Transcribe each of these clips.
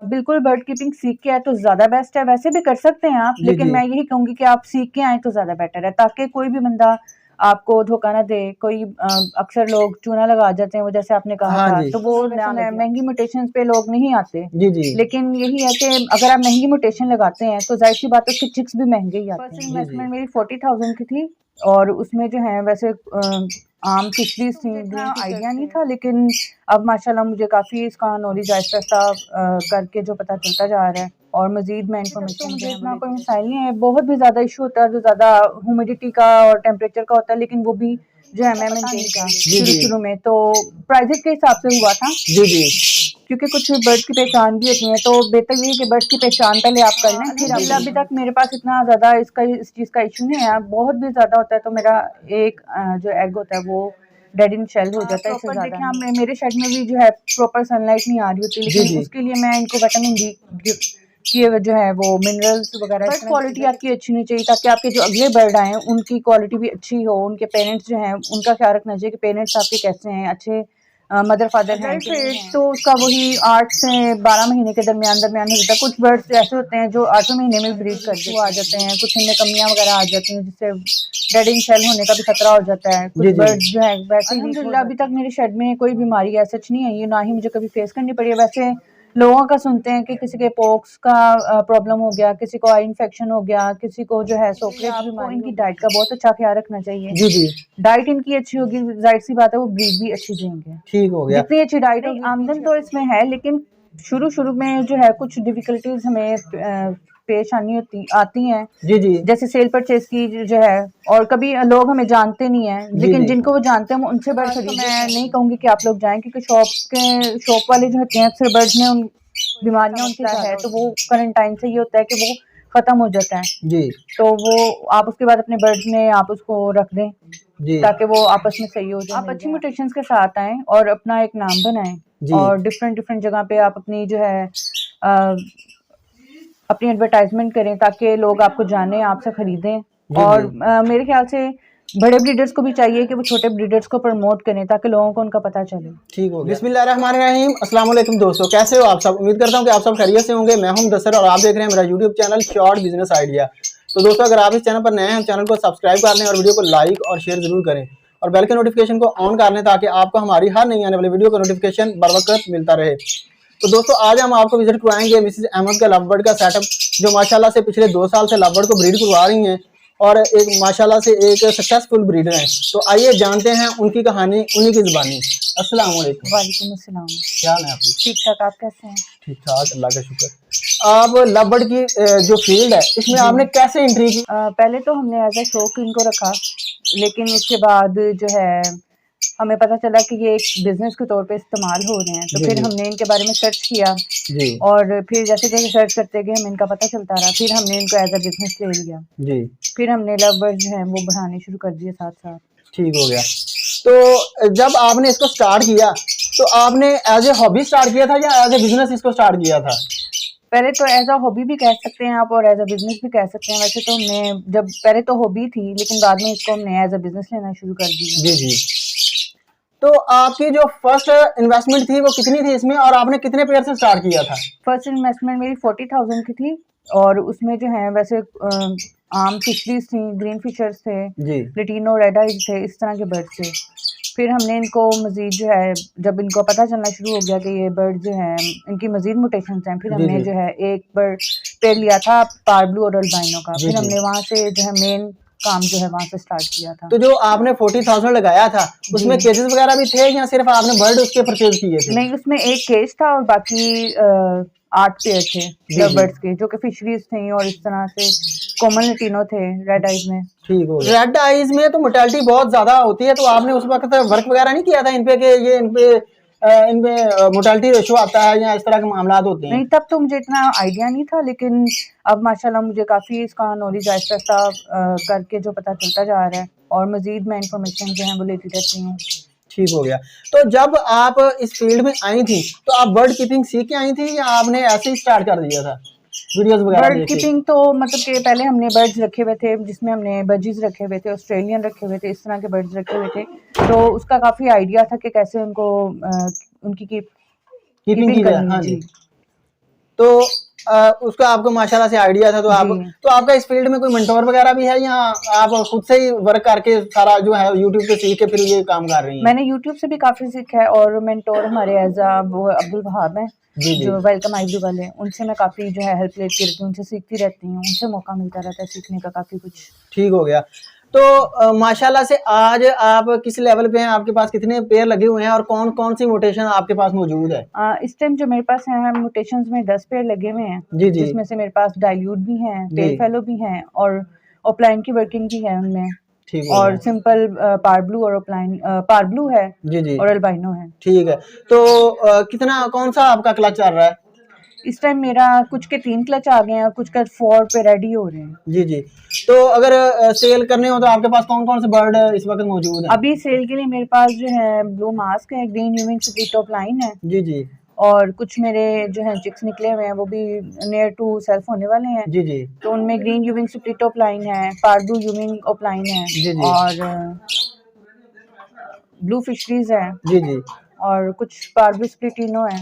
बिल्कुल bird keeping सीख के आए तो ज़्यादा बेस्ट है, वैसे भी कर सकते हैं आप, जी लेकिन जी मैं यही कहूँगी कि आप सीख के आएँ तो ज़्यादा बेटर है, ताकि कोई भी बंदा आपको धोखा ना दे। कोई अक्सर लोग चूना लगा जाते हैं, वो जैसे आपने कहा हाँ था, जी तो वो वैसे महँगी म्यूटेशंस पे लोग नहीं आते। जी जी लेकिन यही है कि अगर आप महँगी म्यूटेशन लगाते हैं, तो ज़ाहिर-सी बात है उसके चिक्स भी महँगे ही आते हैं। फर्स्ट जी जी इन्वेस्टमेंट मेरी 40,000 की थी और उसमें जो है वैसे आम फिशरीज़ थी, इतना आइडिया नहीं था, लेकिन अब माशाल्लाह मुझे काफ़ी इसका नॉलेज आहिस्ता-आहिस्ता करके जो पता चलता जा रहा है और मज़ीद मैं इन्फॉर्मेशन मुझे इतना कोई मसाइल नहीं है। बहुत भी ज़्यादा इश्यू होता है, जो ज़्यादा ह्यूमिडिटी का और टेम्परेचर का होता है, लेकिन वो भी जो है मैं मेंटेन कर जी जी शुरू-शुरू में तो प्राइजेज़ के हिसाब से हुआ था। जी जी क्योंकि कुछ बर्ड्स की पहचान भी होती है, तो बेहतर ये है कि बर्ड्स की पहचान पहले आप कर लें, फिर अभी तक मेरे पास इतना ज़्यादा इस चीज़ का इश्यू नहीं है। बहुत भी ज़्यादा होता है तो मेरा एक जो एग होता है वो डेड इन शेल हो जाता है, इससे ज़्यादा देखें आप मेरे शेड में भी जो है प्रॉपर सनलाइट नहीं आ रही होती, जी लेकिन जी उसके लिए मैं इनको विटामिन डी की जो है वो मिनरल्स वगैरह बर्ड क्वालिटी आपकी अच्छी होनी चाहिए, ताकि आपके जो अगले बर्ड आएँ उनकी क्वालिटी भी अच्छी हो, उनके पेरेंट्स जो हैं उनका ख्याल रखना चाहिए कि पेरेंट्स आपके कैसे हैं, अच्छे मदर फादर हैं। तो उसका वही 8 से 12 महीने के दरमियान हो जाता है। कुछ बर्ड्स ऐसे होते हैं जो 8वें महीने में ब्रीड कर देते आ जाते हैं, कुछ इनमें कमियाँ वगैरह आ जाती हैं, जिससे डेड इन शेल होने का भी खतरा हो जाता है। जी कुछ जी बर्ड्स जो है वैसे ही अल्हम्दुलिल्लाह अभी तक मेरे शेड में कोई बीमारी ऐसा नहीं आई है, ना ही मुझे कभी फेस करनी पड़ी है। वैसे लोगों का सुनते हैं कि किसी के पॉक्स का प्रॉब्लम हो गया, किसी को आई इन्फेक्शन हो गया, किसी को जो है सोकलेट बीमारी। इनकी डाइट का बहुत अच्छा ख्याल रखना चाहिए। जी जी डाइट इनकी अच्छी होगी, जाहिर सी बात है वो ब्रीड भी अच्छी देंगे। ठीक हो गया। जितनी अच्छी डाइट होगी आमदन तो इसमें है, लेकिन शुरू में जो है कुछ डिफिकल्टीज हमें पेश आती हैं, जी जी जैसे सेल परचेज की जो है, और कभी लोग हमें जानते नहीं हैं, जी लेकिन जी जिनको वो जानते हैं वो उनसे बर्ड खरीद। मैं नहीं कहूँगी कि आप लोग जाएं, क्योंकि शॉप वाले जो होते हैं अक्सर बर्ड्स में उन बीमारियां उनके साथ है, तो वो क्वारंटाइन से ये होता है कि वो खत्म हो जाता है, जी तो वो आप उसके बाद अपने बर्ड्स में आप उसको रख दें जी ताकि वो आपस में सही हो जाए। आप अच्छी म्यूटेशंस के साथ आएँ और अपना एक नाम बनाएं, जी और डिफरेंट जगह पे आप अपनी जो है अपनी एडवर्टाइजमेंट करें, ताकि लोग आपको जाने, आपसे खरीदें। जी और जी मेरे ख्याल से बड़े ब्रीडर्स को भी चाहिए कि वो छोटे ब्रीडर्स को प्रमोट करें, ताकि लोगों को उनका पता चले। ठीक हो गया। बिस्मिल्लाहिर्रहमानिर्रहीम, अस्सलाम वालेकुम दोस्तों, कैसे हो आप सब? उम्मीद करता हूँ कि आप सब खैरियत से होंगे। मैं हूं मुदस्सर और आप देख रहे हैं मेरा YouTube channel short business idea. तो दोस्तों, अगर आप इस चैनल पर नए हैं, चैनल को सब्सक्राइब कर लें और वीडियो को लाइक और शेयर जरूर करें, और बेल के नोटिफिकेशन को ऑन कर लें, ताकि आपको हमारी हर नई आने वाली वीडियो का नोटिफिकेशन बर वक्त मिलता रहे। तो दोस्तों, आज हम आपको विजिट करवाएंगे मिसेज अहमद का लव बर्ड का सेटअप, जो माशाल्लाह से पिछले 2 साल से लव बर्ड को ब्रीड करवा रही हैं और एक माशाल्लाह से एक सक्सेसफुल ब्रीडर हैं। तो आइए जानते हैं उनकी कहानी उन्हीं की जुबानी। अस्सलाम वालेकुम। वालेकुम अस्सलाम। क्या हाल है आपकी? ठीक ठाक, आप कैसे हैं? ठीक ठाक, अल्लाह का शुक्र। आप लव बर्ड की जो फील्ड है, इसमें आपने कैसे एंट्री की? पहले तो हमने एज ए शौक इनको रखा, लेकिन उसके बाद जो है हमें पता चला कि ये एक बिजनेस के तौर पे इस्तेमाल हो रहे हैं, तो जी फिर जी हमने इनके बारे में सर्च किया, जी और फिर जैसे जैसे सर्च करते गए हमें इनका पता चलता रहा, फिर हमने इनको एज अ बिजनेस ले लिया। जी फिर हमने लव बर्ड जो है वो बढ़ाने शुरू कर दिए साथ साथ। ठीक हो गया। तो जब आपने इसको स्टार्ट किया, तो आपने एज ए हॉबी स्टार्ट किया था या एज ए बिजनेस इसको स्टार्ट किया था? पहले तो एज अ हॉबी भी कह सकते हैं आप, और एज अ बिजनेस भी कह सकते हैं। वैसे तो हमने जब पहले तो हॉबी थी, लेकिन बाद में इसको हमने एज अ बिजनेस लेना शुरू कर दिया। जी जी। तो आपकी जो फर्स्ट इन्वेस्टमेंट थी वो कितनी थी इसमें, और आपने कितने पेयर से स्टार्ट किया था? फर्स्ट इन्वेस्टमेंट मेरी 40,000 की थी, और उसमें जो है वैसे आम फिशरीज थी, ग्रीन फिशर्स थे, जी प्लेटिनो रेड आइज थे, इस तरह के बर्ड्स थे। फिर हमने इनको मज़ीद जो है, जब इनको पता चलना शुरू हो गया कि ये बर्ड जो है इनकी मज़ीद म्यूटेशंस हैं, फिर जी हमने जी जो है एक बर्ड पेड़ लिया था पार ब्लू और अल्बाइनो का। जी फिर जी। हमने वहाँ से जो है मेन काम जो है वहाँ से स्टार्ट किया था। तो जो आपने 40,000 लगाया था, उसमें जी। केजेस वगैरह भी थे या सिर्फ आपने बर्ड उसके परचेज किए थे? नहीं, उसमें एक केज था और बाकी 8 पेयर थे जी लव जी बर्ड्स के, जो कि फिशरीज थी, और इस तरह से कॉमन लटीनो थे रेड आइज में। ठीक हो गया। रेड आइज में तो मोर्टेलिटी बहुत ज्यादा होती है, तो आपने उस वक्त वर्क वगैरह नहीं किया था इन पे कि ये इनपे मोर्टेलिटी रेशो आता है या इस तरह के मामला होते हैं? नहीं, तब तो मुझे इतना आइडिया नहीं था, लेकिन अब माशाल्लाह मुझे काफ़ी इसका नॉलेज आहिस्ता-आहिस्ता करके जो पता चलता जा रहा है, और मज़ीद मैं इन्फॉर्मेशन जो है वो लेती रहती हूँ। ठीक हो गया। तो जब आप इस फील्ड में आई थी, तो आप बर्ड कीपिंग सीख के आई थी या आपने ऐसे ही स्टार्ट कर दिया था वीडियोस वगैरह बर्ड देख के? कीपिंग तो मतलब कि पहले हमने बर्ड्स रखे हुए थे, जिसमें हमने बजीज रखे हुए थे, ऑस्ट्रेलियन रखे हुए थे, इस तरह के बर्ड्स रखे हुए थे, तो उसका काफ़ी आइडिया था कि कैसे उनको उनकी कीपिंग कीपिंग की जाए। करनी हाँ है। जी। जी। तो उसका आपको माशाल्लाह से आइडिया था, तो आपका इस फील्ड में कोई मेंटोर वगैरह भी है या आप खुद से ही वर्क करके सारा जो है यूट्यूब पे सीख के फिर ये काम कर रही हैं? मैंने यूट्यूब से भी काफी सीखा है और मेंटोर हमारे एज वो अब्दुल वहाब हैं जो वेलकम आईब्रो वाले, उनसे मैं काफी जो है हेल्प लेती रहती हूँ, उनसे सीखती रहती हूँ, उनसे मौका मिलता रहता है सीखने का काफी कुछ। ठीक हो गया। तो माशाल्लाह से आज आप किस लेवल पे हैं, आपके पास कितने पेयर लगे हुए हैं और कौन कौन सी मोटेशन आपके पास मौजूद है? इस टाइम जो मेरे पास है मोटेशंस में 10 पेयर लगे हुए हैं, जी जी, जिसमें से मेरे पास डाइल्यूट भी हैं, टेल फेलो भी हैं और ऑफलाइन की वर्किंग भी है उनमें, और सिंपल पार ब्लू और ऑफलाइन पार ब्लू है जी जी और अल्बाइनो है। ठीक है। तो कितना कौन सा आपका क्लच चल रहा है इस टाइम? मेरा कुछ के 3 क्लच आ गए हैं और कुछ का 4 पे रेडी हो रहे हैं। जी जी। तो अगर सेल करने हो तो आपके पास कौन कौन से बर्ड इस वक्त मौजूद है? अभी सेल के लिए मेरे पास जो है ब्लू मास्क है, ग्रीन यूविंग स्प्लिट टॉप लाइन है जी जी, और कुछ मेरे जो है चिक्स निकले हुए हैं वो भी नियर टू सेल्फ होने वाले हैं जी जी। तो उनमें ग्रीन यूविंग स्प्लिट टॉप लाइन है, पारब्लू यूविंग ऑफ लाइन है जी जी, और ब्लू फिशरीज है जी जी, और कुछ पारब्लू स्प्लिटिनो है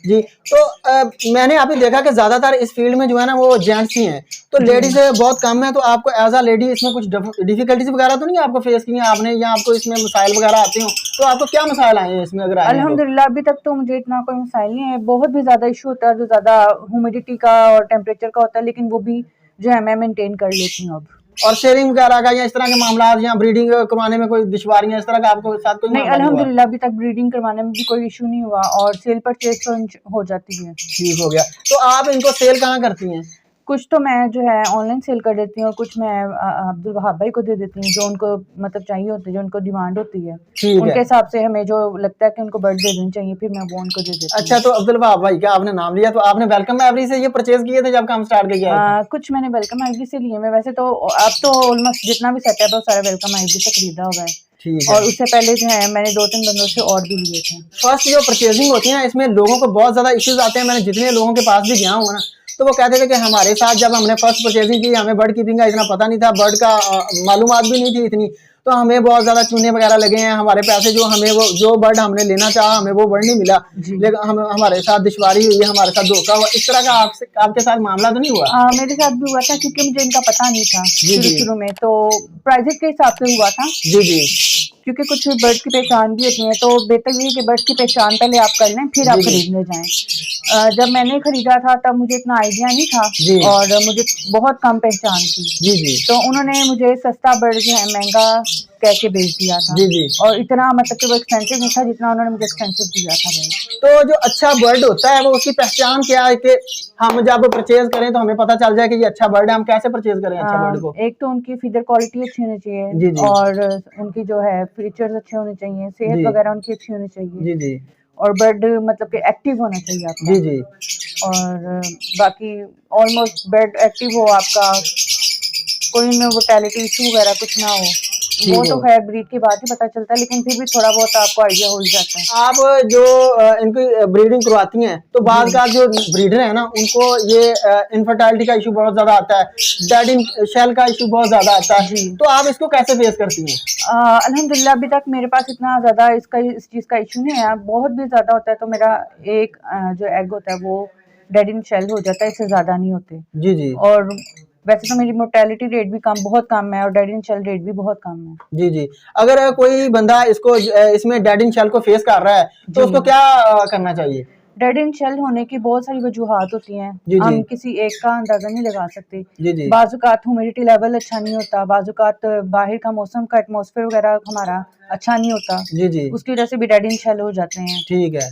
जी। तो मैंने अभी देखा कि ज्यादातर इस फील्ड में जो है ना वो जेंट्स ही हैं, तो लेडीज बहुत कम है। तो आपको एज अ लेडी इसमें कुछ डिफिकल्टीज वगैरह तो नहीं आपको फेस की हैं आपने, या आपको इसमें मसाइल वगैरह आते हो, तो आपको क्या मसाइल आए हैं इसमें अगर आए? अल्हम्दुलिल्लाह अभी तक तो मुझे इतना कोई मसाइल नहीं है। बहुत भी ज्यादा इशू होता है जो ज्यादा ह्यूमिडिटी का और टेम्परेचर का होता है, लेकिन वो भी जो है मैं मेंटेन कर लेती हूँ अब। और शेयरिंग वगैरह का या इस तरह के मामला या ब्रीडिंग करवाने में कोई दुश्वारियां इस तरह का आपको साथ कोई? नहीं, अल्हम्दुलिल्लाह अभी तक ब्रीडिंग करवाने में भी कोई इशू नहीं हुआ और सेल परचेज तो हो जाती है। ठीक हो गया। तो आप इनको सेल कहाँ करती हैं? कुछ तो मैं जो है ऑनलाइन सेल कर देती हूँ और कुछ मैं अब्दुल वहाब भाई को दे देती हूँ, जो उनको मतलब चाहिए होती है, जो उनको डिमांड होती है उनके हिसाब से हमें जो लगता है कि उनको बर्ड दे देनी चाहिए, फिर मैं वो उनको दे देती हूँ। अच्छा, तो अब्दुल वहाब भाई का आपने नाम लिया, तो आपने वेलकम एवरी से ये परचेज किए थे जब काम स्टार्ट किया? कुछ मैंने वेलकम एवरी से लिए, मैं वैसे तो अब तो ऑलमोस्ट जितना भी सेटअप है वो सारा वेलकम एवरी से खरीदा हुआ है और उससे पहले जो है मैंने 2-3 बंदों से और भी लिए थे। फर्स्ट जो परचेजिंग होती है इसमें लोगों को बहुत ज्यादा इश्यूज आते हैं। मैंने जितने लोगों के पास भी गया हूँ ना, तो वो कहते थे कि हमारे साथ जब हमने फर्स्ट परचेजिंग की हमें बर्ड कीपिंग का इतना पता नहीं था, बर्ड का मालूमात भी नहीं थी इतनी, तो हमें बहुत ज्यादा चूने वगैरह लगे हैं, हमारे पैसे जो हमें वो जो बर्ड हमने लेना चाहा हमें वो बर्ड नहीं मिला, लेकिन हमारे साथ दुश्वारी हुई, हमारे साथ धोखा हुआ। इस तरह का आपके साथ मामला तो नहीं हुआ? मेरे साथ भी हुआ था क्योंकि मुझे इनका पता नहीं था शुरू में, तो प्राइजेस के हिसाब से हुआ था जी जी, क्योंकि कुछ बर्ड्स की पहचान भी होती है, तो बेहतर ये कि बर्ड्स की पहचान पहले आप कर लें फिर आप खरीदने जाएं। जब मैंने खरीदा था तब मुझे इतना आइडिया नहीं था और मुझे बहुत कम पहचान थी जी जी, तो उन्होंने मुझे सस्ता बर्ड जो है महंगा कह के बेच दिया था जी जी, और इतना मतलब कि वो एक्सपेंसिव नहीं था जितना उन्होंने मुझे एक्सपेंसिव दिया था बर्ड। तो जो अच्छा बर्ड होता है वो उसकी पहचान क्या है कि हम जब परचेज करें तो हमें पता चल जाए कि ये अच्छा बर्ड है? हम कैसे परचेज करें अच्छा बर्ड को? एक तो उनकी फीडर क्वालिटी अच्छी होनी चाहिए जी जी, और उनकी जो है फीचर्स अच्छे होने चाहिए, सेहत वगैरह उनकी अच्छी होनी चाहिए जी जी, और बर्ड मतलब कि एक्टिव होना चाहिए आपका जी जी, और बाकी ऑलमोस्ट बर्ड एक्टिव हो आपका, कोई में मोर्टेलिटी इशू वगैरह कुछ ना हो, वो तो खैर ब्रीड के बाद ही पता चलता है, लेकिन फिर भी थोड़ा बहुत आपको आइडिया हो ही जाता है। आप जो इनकी ब्रीडिंग करवाती हैं तो बाद का जो ब्रीडर है ना उनको ये इनफर्टिलिटी का इशू बहुत ज्यादा आता है, डेड शेल का इशू बहुत ज्यादा आता है, तो आप इसको कैसे फेस करती हैं? अल्हम्दुलिल्लाह अभी तक मेरे पास इतना ज्यादा इस चीज का इशू नहीं है। बहुत भी ज्यादा होता है तो मेरा एक जो एग होता है वो डेड इन शेल हो जाता है, इससे ज्यादा नहीं होते जी जी, और वैसे तो मेरी मोर्टेलिटी रेट भी बहुत कम है और डेड इन शेल रेट भी बहुत कम है जी जी। अगर कोई बंदा इसमें डेड इन शेल को फेस कर रहा है तो उसको क्या करना चाहिए? डेड इन शेल होने की बहुत सारी वजूहात होती हैं, हम किसी एक का अंदाजा नहीं लगा सकते जी जी। बाजुकात ह्यूमिडिटी लेवल अच्छा नहीं होता, बाजुकात बाहर का मौसम का एटमॉस्फेयर वगैरह हमारा अच्छा नहीं होता जी जी, उसकी वजह से भी डेड इन शेल हो जाते हैं। ठीक है।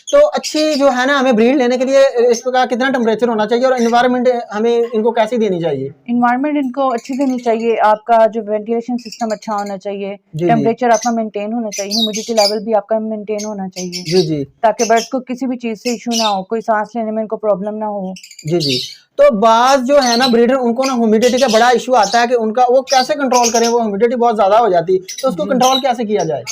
तो अच्छी जो है ना हमें ब्रीड लेने के लिए इसका कितना टेम्परेचर होना चाहिए और एनवायरनमेंट हमें इनको कैसी देनी चाहिए? एनवायरनमेंट इनको अच्छी देनी चाहिए, आपका जो वेंटिलेशन सिस्टम अच्छा होना चाहिए, टेम्परेचर आपका मेंटेन होना चाहिए, ह्यूमिडिटी लेवल भी आपका मेंटेन होना चाहिए जी जी, ताकि बर्ड्स को किसी भी चीज से इशू ना हो, कोई सांस लेने में इनको प्रॉब्लम ना हो जी जी। तो बाज जो है ना ब्रीडर उनको ना ह्यूमिडिटी का बड़ा इशू आता है कि उनका वो कैसे कंट्रोल करें, वो ह्यूमिडिटी बहुत ज्यादा हो जाती है तो उसको कंट्रोल कैसे किया जाए?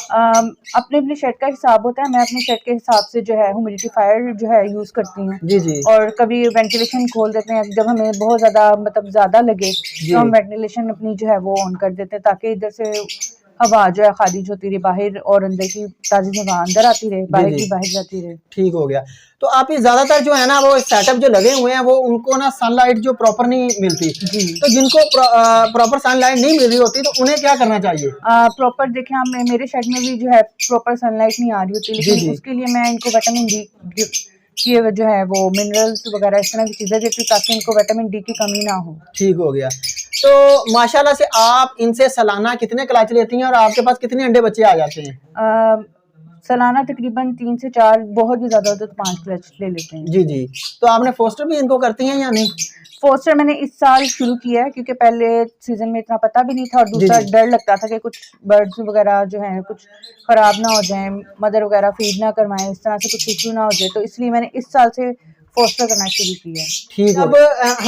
अपने अपने शेड का हिसाब होता है, मैं अपने शेड के हिसाब से जो है ह्यूमिडिफायर जो है यूज करती हूँ जी जी, और कभी वेंटिलेशन खोल देते हैं जब हमें बहुत ज्यादा मतलब ज्यादा लगे तो हम वेंटिलेशन अपनी जो है वो ऑन कर देते हैं ताकि इधर से हवा जो है खारिज होती रहे बाहर, और अंदर की ताज़ी हवा अंदर आती रहे, बाहर की बाहर जाती रहे। ठीक हो गया। तो आप ये ज्यादातर जो है ना वो सेटअप जो लगे हुए हैं वो उनको ना सनलाइट जो प्रॉपर नहीं मिलती, तो जिनको प्रॉपर सनलाइट नहीं मिल रही होती तो उन्हें क्या करना चाहिए? प्रॉपर देखें, हम मेरे शेड में भी जो है प्रॉपर सनलाइट नहीं आ रही होती, लेकिन उसके लिए मैं इनको विटामिन डी की जो है वो मिनरल्स वगैरह इस तरह की चीजें देती हूँ ताकि इनको विटामिन डी की कमी ना हो। ठीक हो गया। तो माशाल्लाह से आप इनसे सालाना कितने क्लच लेती हैं और आपके पास कितने अंडे बच्चे आ जाते हैं? सालाना तकरीबन 3 से 4, बहुत भी ज्यादा होता है तो 5 क्लच ले लेते हैं। जी जी। तो आपने फोस्टर भी इनको करती हैं या नहीं? फोस्टर मैंने इस साल शुरू किया है क्योंकि पहले सीजन में इतना पता भी नहीं था, और दूसरा डर लगता था कि कुछ बर्ड्स वगैरह जो हैं कुछ खराब ना हो जाएं, मदर वगैरह फीड ना करवाएं, इस तरह से कुछ इशू ना हो जाए, तो इसलिए मैंने इस साल से फोस्टर करना शुरू किया है। ठीक। अब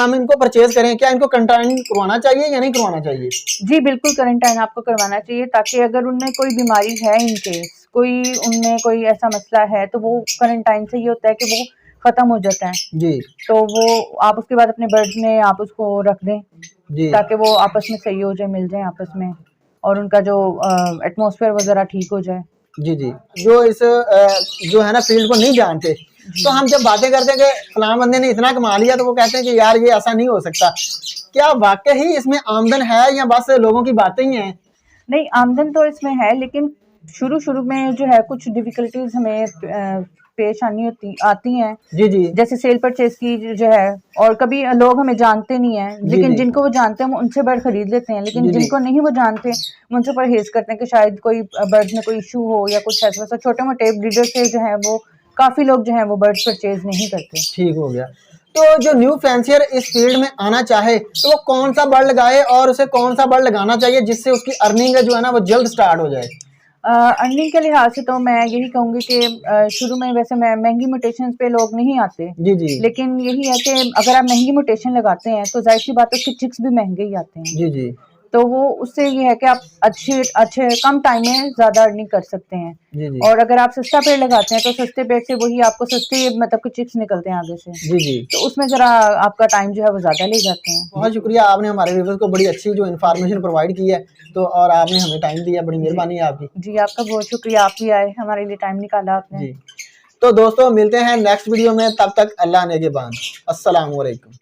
हम इनको परचेज करें, क्या इनको क्वारंटाइन करवाना चाहिए या नहीं करवाना चाहिए? जी बिल्कुल, क्वारंटाइन आपको करवाना चाहिए, ताकि अगर उनमें कोई बीमारी है, इनकेस कोई उनमें कोई ऐसा मसला है, तो वो क्वारंटाइन से ये होता है कि वो खत्म हो जाता है जी। तो वो आप उसके बाद अपने बर्ड्स में आप उसको रख दें जी, ताकि वो आपस में सही हो जाए, मिल जाए आपस में, और उनका जो एटमॉस्फेयर वगैरह ठीक हो जाए। जी जी। जो इस जो है ना फील्ड को नहीं जानते, तो हम जब बातें करते हैं कि फलां बंदे ने इतना कमा लिया, तो वो कहते हैं कि यार ये ऐसा नहीं हो सकता। क्या वाकई ही इसमें आमदन है या बस लोगों की बातें ही हैं? नहीं, आमदन तो इसमें है, लेकिन शुरू में जो है कुछ डिफिकल्टीज हमें पेश आती हैं। जी जी। जैसे सेल परचेज की जो है, और कभी लोग हमें जानते नहीं हैं, लेकिन जिनको वो जानते हैं वो उनसे बर्ड खरीद लेते हैं, लेकिन जिनको नहीं वो जानते वो उनसे परहेज करते हैं कि शायद कोई बर्ड में कोई इशू हो या कुछ ऐसा वैसा। छोटे मोटे ब्रीडर से जो है वो काफी लोग जो है वो बर्ड परचेज नहीं करते। ठीक हो गया। तो जो न्यू फैंसियर इस फील्ड में आना चाहे तो वो कौन सा बर्ड लगाए और उसे कौन सा बर्ड लगाना चाहिए जिससे उसकी अर्निंग जो है ना वो जल्द स्टार्ट हो जाए? अर्निंग के लिहाज से तो मैं यही कहूँगी कि शुरू में वैसे मैं महंगी म्यूटेशंस पे लोग नहीं आते, जी जी, लेकिन यही है कि अगर आप महंगी म्यूटेशन लगाते हैं तो जाहिर सी बात है उसके चिक्स भी महंगे ही आते हैं। जी जी, तो वो उससे ये है कि आप अच्छे कम टाइम में ज्यादा अर्निंग कर सकते हैं। जी जी, और अगर आप सस्ता पेड़ लगाते हैं तो सस्ते पेड़ से वही आपको सस्ते मतलब कि चिप्स निकलते हैं आगे से। जी जी, तो उसमें जरा आपका टाइम जो है वो ज्यादा ले जाते हैं। बहुत शुक्रिया, आपने हमारे व्यूअर्स को बड़ी अच्छी जो इन्फॉर्मेशन प्रोवाइड की है, तो और आपने हमें टाइम दिया, बड़ी मेहरबानी है आपकी। जी आपका बहुत शुक्रिया, आप भी आए, हमारे लिए टाइम निकाला आपने। जी। तो दोस्तों मिलते हैं नेक्स्ट वीडियो में, तब तक अल्लाह नेगेबान। अस्सलाम वालेकुम।